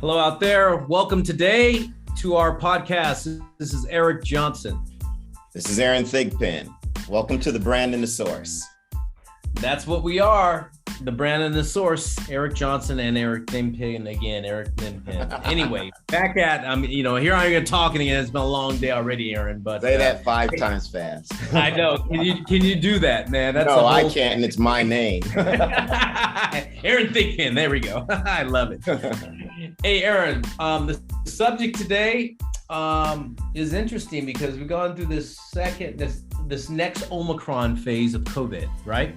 Hello out there. Welcome today to our podcast. This is Eric Johnson. This is Aaron Thigpen. Welcome to the Brand and the Source. That's what we are. The Brand and the Source. Eric Johnson and Eric Thigpen again. Eric Thigpen. Anyway, back at here I am talking again. It's been a long day already, Aaron. But say that 5 times fast. I know. Can you do that, man? That's no, I can't, and it's my name. Aaron Thigpen. There we go. I love it. Hey, Aaron. The subject today is interesting because we've gone through this next Omicron phase of COVID, right?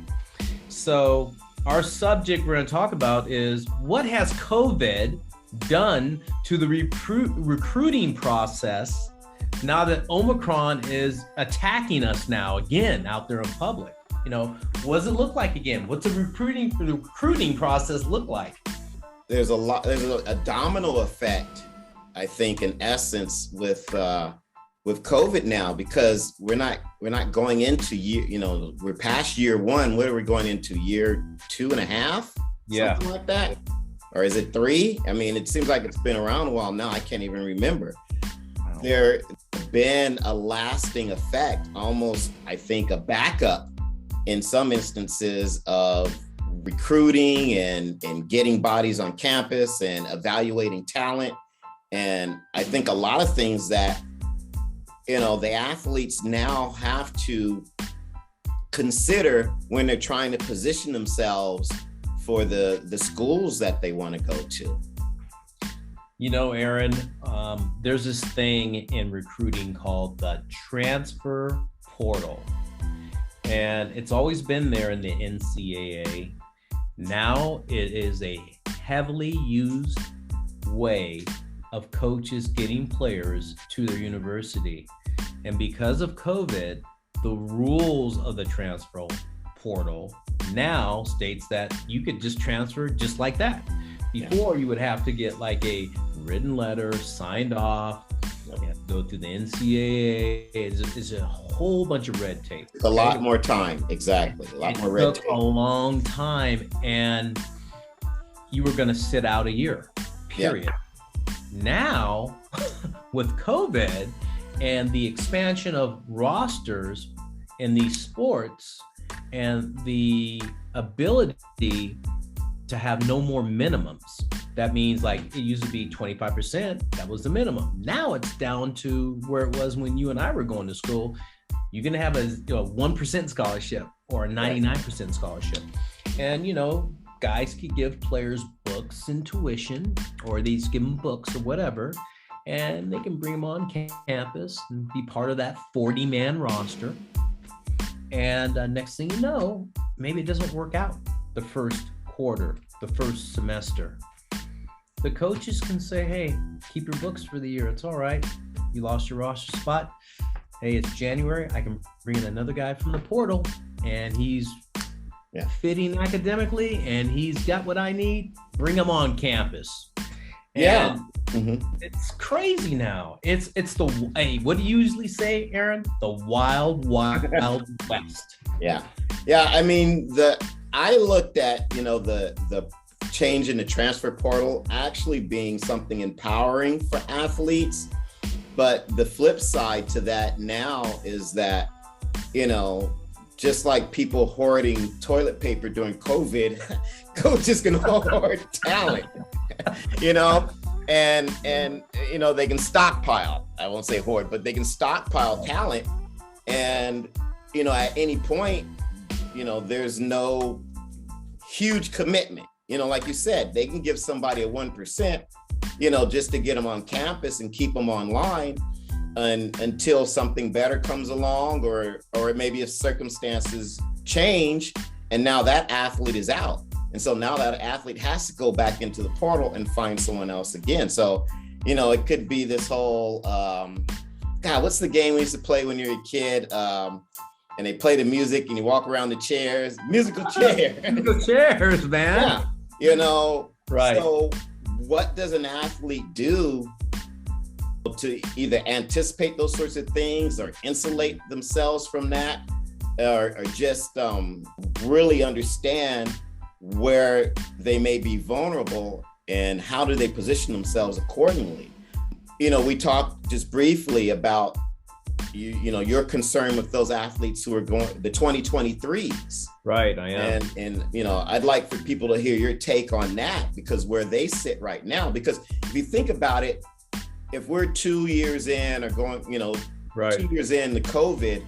So our subject we're going to talk about is what has COVID done to the recruiting process now that Omicron is attacking us now again out there in public? What does it look like again? What's the recruiting process look like? There's a domino effect, I think, in essence, with COVID now, because we're not going into we're past year one. What are we going into? Year 2.5? Yeah. Something like that. Or is it 3? I mean, it seems like it's been around a while now. I can't even remember. Wow. There's been a lasting effect, almost, I think, a backup in some instances of recruiting and getting bodies on campus and evaluating talent. And I think a lot of things that, the athletes now have to consider when they're trying to position themselves for the schools that they want to go to. Aaron, there's this thing in recruiting called the transfer portal. And it's always been there in the NCAA. Now it is a heavily used way of coaches getting players to their university. And because of COVID, the rules of the transfer portal now states that you could just transfer just like that. Before, you would have to get like a written letter signed off, you have to go through the NCAA. It's a whole bunch of red tape. A lot more time, exactly. A lot more red tape. It took a long time, and you were going to sit out a year, period. Yeah. Now, with COVID and the expansion of rosters in these sports and the ability to have no more minimums. That means like it used to be 25%, that was the minimum. Now it's down to where it was when you and I were going to school. You're going to have a 1% scholarship or a 99% scholarship. And, guys could give players books and tuition, or they just give them books or whatever, and they can bring them on campus and be part of that 40-man roster. And next thing you know, maybe it doesn't work out the first quarter, the first semester. The coaches can say, hey, keep your books for the year. It's all right. You lost your roster spot. Hey, it's January. I can bring in another guy from the portal, and he's fitting academically, and he's got what I need. Bring him on campus. And it's crazy now. It's what do you usually say, Aaron? The wild west. Yeah. I mean, I looked at, the change in the transfer portal actually being something empowering for athletes. But the flip side to that now is that, just like people hoarding toilet paper during COVID, coaches can hoard talent, and they can stockpile. I won't say hoard, but they can stockpile talent. And, at any point, there's no huge commitment. Like you said, they can give somebody a 1%, just to get them on campus and keep them online until something better comes along, or maybe if circumstances change and now that athlete is out. And so now that athlete has to go back into the portal and find someone else again. So, it could be this whole, what's the game we used to play when you were a kid? And they play the music and you walk around the chairs, musical chairs. Musical chairs, man. Yeah, right. So what does an athlete do to either anticipate those sorts of things or insulate themselves from that, or just really understand where they may be vulnerable and how do they position themselves accordingly? We talked just briefly about your concern with those athletes who are going the 2023s. Right, I am. And I'd like for people to hear your take on that, because where they sit right now, because if you think about it, if we're 2 years in or going, right, 2 years into COVID,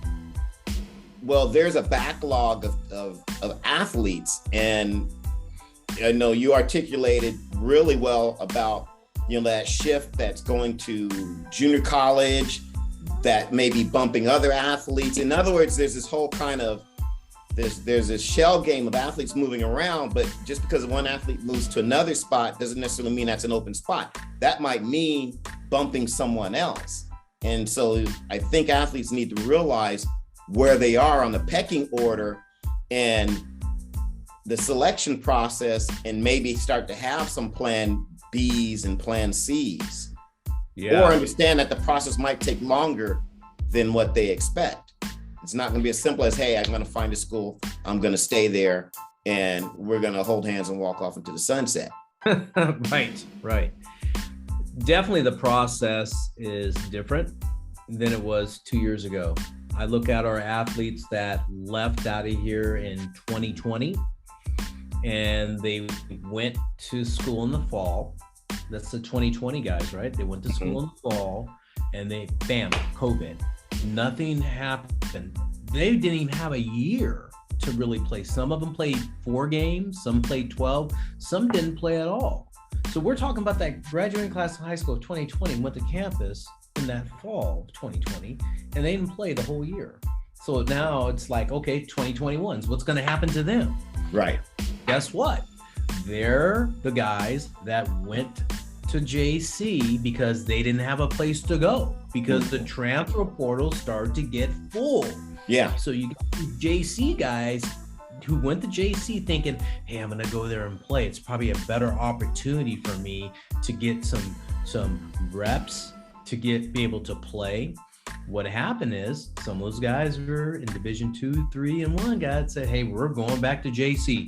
well, there's a backlog of athletes. And I know you articulated really well about, that shift that's going to junior college, that may be bumping other athletes. In other words, there's this whole kind of, there's a shell game of athletes moving around, but just because one athlete moves to another spot doesn't necessarily mean that's an open spot. That might mean bumping someone else. And so I think athletes need to realize where they are on the pecking order and the selection process, and maybe start to have some plan Bs and plan Cs. Yeah. Or understand that the process might take longer than what they expect. It's not going to be as simple as, hey, I'm going to find a school, I'm going to stay there, and we're going to hold hands and walk off into the sunset. Right. Definitely the process is different than it was 2 years ago. I look at our athletes that left out of here in 2020, and they went to school in the fall. That's the 2020 guys, right? They went to school in the fall, and they, bam, COVID. Nothing happened. They didn't even have a year to really play. Some of them played 4 games, some played 12, some didn't play at all. So we're talking about that graduating class of high school of 2020 went to campus in that fall of 2020, and they didn't play the whole year. So now it's like, okay, 2021s, what's going to happen to them? Right. Guess what? They're the guys that went to JC because they didn't have a place to go, because the transfer portal started to get full. Yeah. So you got these JC guys who went to JC thinking, hey, I'm going to go there and play. It's probably a better opportunity for me to get some reps, to be able to play. What happened is some of those guys were in Division 2, 3, and 1 guys said, hey, we're going back to JC.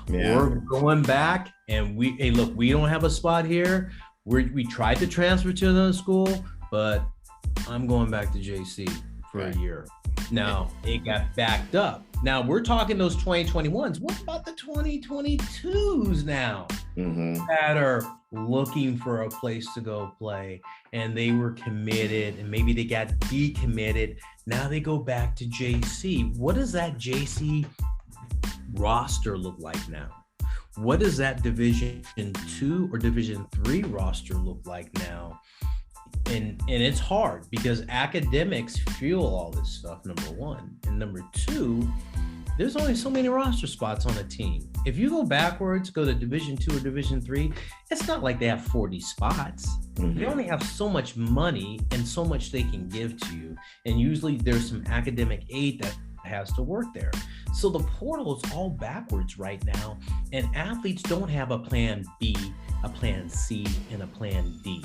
Yeah. We're going back, and hey, look, we don't have a spot here. We tried to transfer to another school, but I'm going back to JC for a year. Now, it got backed up. Now, we're talking those 2021s. What about the 2022s now that are looking for a place to go play, and they were committed, and maybe they got decommitted. Now they go back to JC. What does that JC roster look like now? What does that Division 2 or Division 3 roster look like now? And it's hard because academics fuel all this stuff, number one. And number two, there's only so many roster spots on a team. If you go backwards, go to Division 2 or Division 3, it's not like they have 40 spots. They only have so much money and so much they can give to you. And usually there's some academic aid that has to work there. So the portal is all backwards right now, and athletes don't have a plan B, a plan C, and a plan D.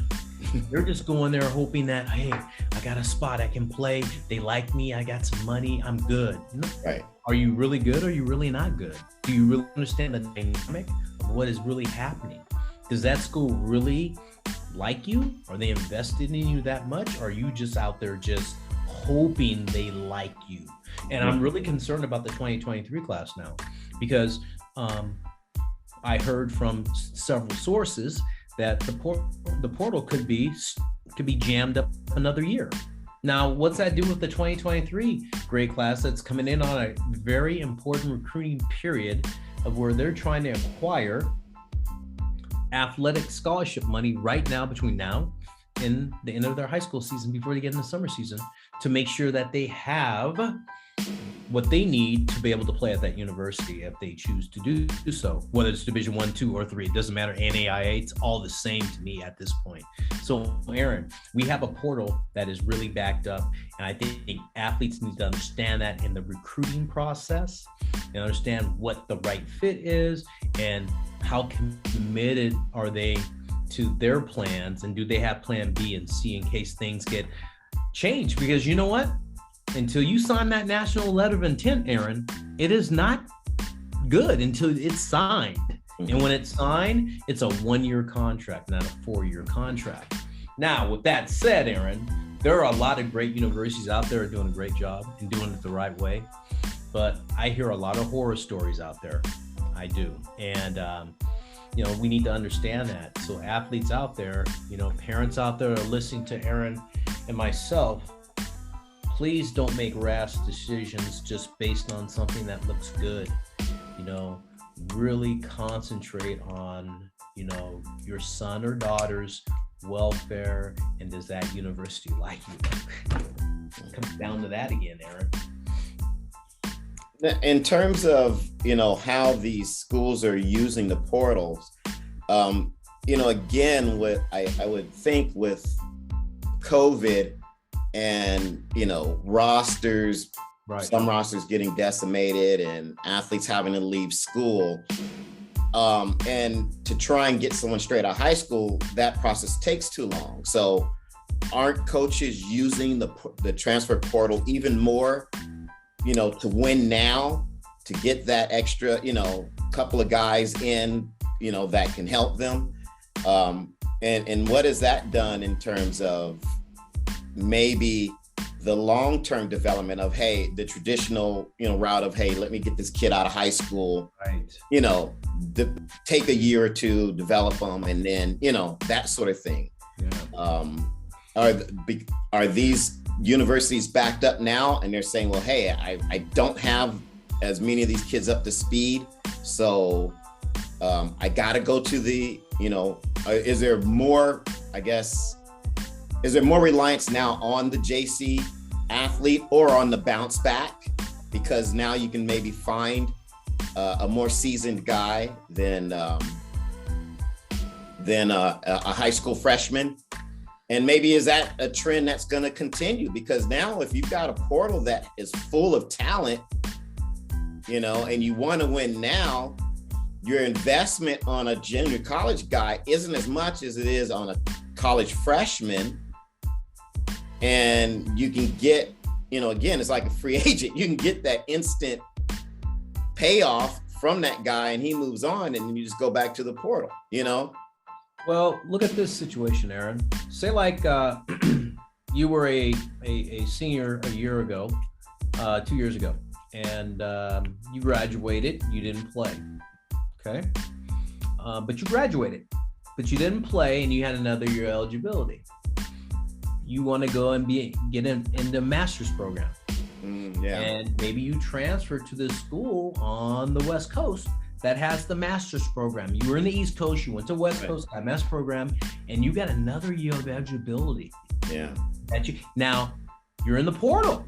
They're just going there hoping that, hey, I got a spot, I can play, they like me, I got some money, I'm good. No. Right. Are you really good or are you really not good? Do you really understand the dynamic of what is really happening? Does that school really like you? Are they invested in you that much? Or are you just out there just hoping they like you? And I'm really concerned about the 2023 class now, because I heard from several sources that the portal could be jammed up another year. Now, what's that do with the 2023 grade class that's coming in on a very important recruiting period of where they're trying to acquire athletic scholarship money right now, between now and the end of their high school season, before they get in the summer season, to make sure that they have what they need to be able to play at that university if they choose to do so, whether it's Division 1, 2, or 3. It doesn't matter. NAIA, it's all the same to me at this point. So, Aaron, we have a portal that is really backed up, and I think athletes need to understand that in the recruiting process and understand what the right fit is and how committed are they to their plans, and do they have plan B and C in case things get changed? Because you know what? Until you sign that national letter of intent, Aaron, it is not good until it's signed. And when it's signed, it's a 1-year contract, not a 4-year contract. Now, with that said, Aaron, there are a lot of great universities out there doing a great job and doing it the right way. But I hear a lot of horror stories out there. I do. And, we need to understand that. So athletes out there, parents out there are listening to Aaron and myself, please don't make rash decisions just based on something that looks good. Really concentrate on, your son or daughter's welfare, and does that university like you? It comes down to that again, Aaron. In terms of, how these schools are using the portals, again, what I would think with COVID and, rosters, right. Some rosters getting decimated and athletes having to leave school, and to try and get someone straight out of high school, that process takes too long. So aren't coaches using the transfer portal even more, to win now, to get that extra, couple of guys in, that can help them? And what has that done in terms of maybe the long-term development of, hey, the traditional, route of, hey, let me get this kid out of high school, right? Take a year or two, develop them, and then, that sort of thing. Yeah. Are these universities backed up now and they're saying, well, hey, I don't have as many of these kids up to speed, so I got to go to the, is there more reliance now on the JC athlete or on the bounce back? Because now you can maybe find a more seasoned guy than a high school freshman. And maybe is that a trend that's going to continue? Because now if you've got a portal that is full of talent, and you want to win now, your investment on a junior college guy isn't as much as it is on a college freshman. And you can get, again, it's like a free agent. You can get that instant payoff from that guy and he moves on, and you just go back to the portal, Well, look at this situation, Aaron. Say like you were a senior a year ago, 2 years ago, and you graduated, you didn't play, okay? But you graduated, but you didn't play, and you had another year eligibility. You want to go and get in the master's program. Yeah. And maybe you transfer to this school on the West Coast that has the master's program. You were in the East Coast, you went to West Coast, got a master's program, and you got another year of eligibility. Yeah. Now, you're in the portal.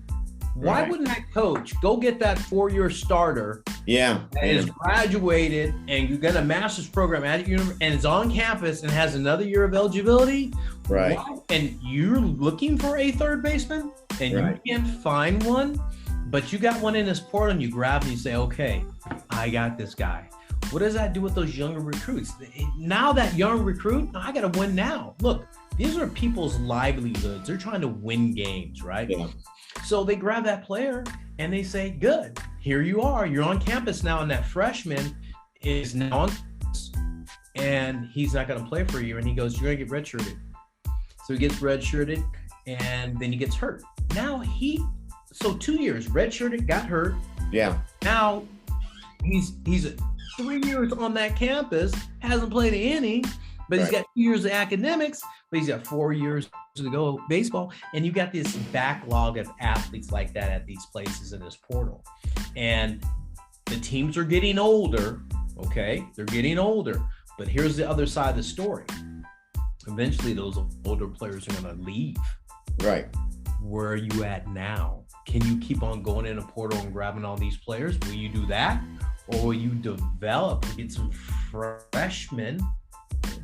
Why wouldn't that coach go get that 4-year starter? Yeah. That is graduated and you got a master's program at university and it's on campus and has another year of eligibility. Right. Why? And you're looking for a third baseman and you can't find one, but you got one in this portal and you grab and you say, okay, I got this guy. What does that do with those younger recruits? Now that young recruit, I got to win now. Look, these are people's livelihoods. They're trying to win games, right? Yeah. So they grab that player and they say, good, here you are. You're on campus now, and that freshman is now on campus, and he's not going to play for you. And he goes, you're going to get redshirted. So he gets redshirted, and then he gets hurt. Now so 2 years, redshirted, got hurt. Yeah. Now he's 3 years on that campus, hasn't played an inning, but he's got 2 years of academics, but he's got 4 years to go baseball. And you got this backlog of athletes like that at these places in this portal. And the teams are getting older, okay? They're getting older. But here's the other side of the story. Eventually, those older players are going to leave. Right. Where are you at now? Can you keep on going in a portal and grabbing all these players? Will you do that? Or will you develop and get some freshmen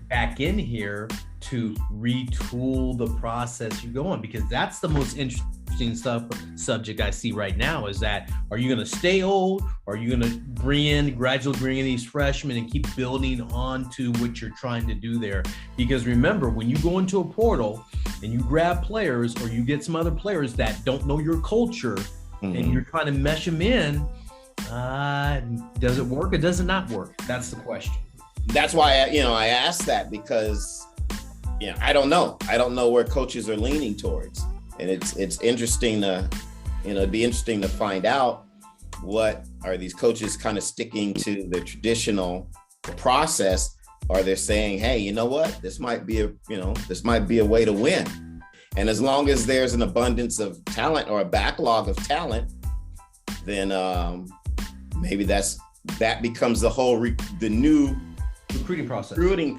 back in here to retool the process you go on? Because that's the most interesting subject I see right now, is that, are you going to stay old, or are you going to gradually bring in these freshmen and keep building on to what you're trying to do there? Because remember, when you go into a portal and you grab players, or you get some other players that don't know your culture, and you're trying to mesh them in, does it work or does it not work? That's the question. that's why I asked that, because I don't know where coaches are leaning towards, and it's interesting to it'd be interesting to find out, what are these coaches kind of sticking to the traditional process, or they're saying, hey, you know what, this might be a way to win. And as long as there's an abundance of talent or a backlog of talent, then maybe that becomes the new recruiting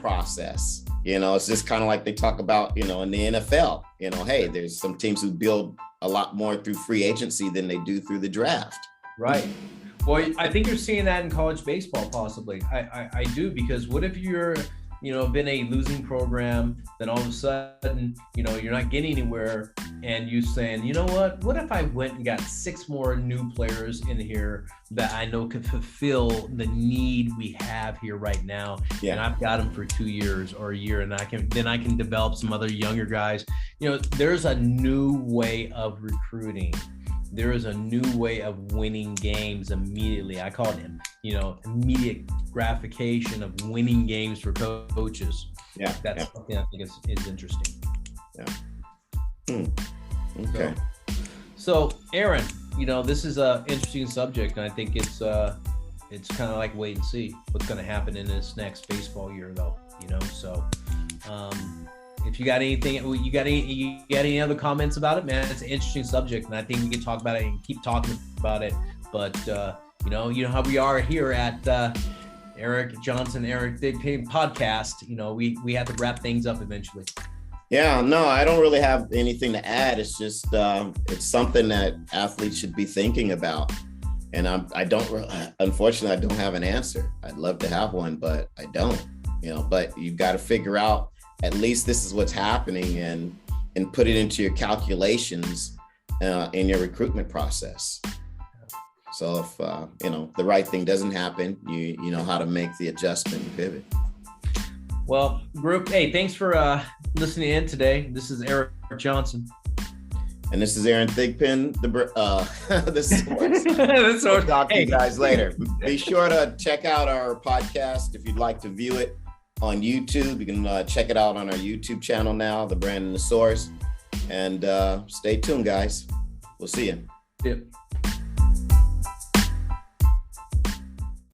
process. It's just kind of like they talk about, in the NFL, hey, there's some teams who build a lot more through free agency than they do through the draft. Right. Well, I think you're seeing that in college baseball, possibly. I do, because what if you're, been a losing program, then all of a sudden, you're not getting anywhere, and you saying, you know what if I went and got 6 more new players in here that I know could fulfill the need we have here right now. Yeah. And I've got them for 2 years or a year, and I can develop some other younger guys. There's a new way of recruiting. There is a new way of winning games immediately. I call it, immediate gratification of winning games for coaches. Yeah, that's something I think is interesting. Yeah. Okay. So Aaron, this is an interesting subject, and I think it's kind of like wait and see what's going to happen in this next baseball year, though. So. If you got anything, you got any other comments about it, man? It's an interesting subject, and I think we can talk about it and keep talking about it. But you know how we are here at Eric Johnson, Eric Thigpen podcast. We have to wrap things up eventually. Yeah, no, I don't really have anything to add. It's just it's something that athletes should be thinking about, and unfortunately, I don't have an answer. I'd love to have one, but I don't. But you've got to figure out, at least this is what's happening, and put it into your calculations in your recruitment process. So if the right thing doesn't happen, you know how to make the adjustment and pivot. Well, group, hey, thanks for listening in today. This is Eric Johnson. And this is Aaron Thigpen. This is We'll talk to you guys later. Be sure to check out our podcast if you'd like to view it on YouTube. You can check it out on our YouTube channel now, The Brand and the Source. And stay tuned, guys. We'll see you. Yep.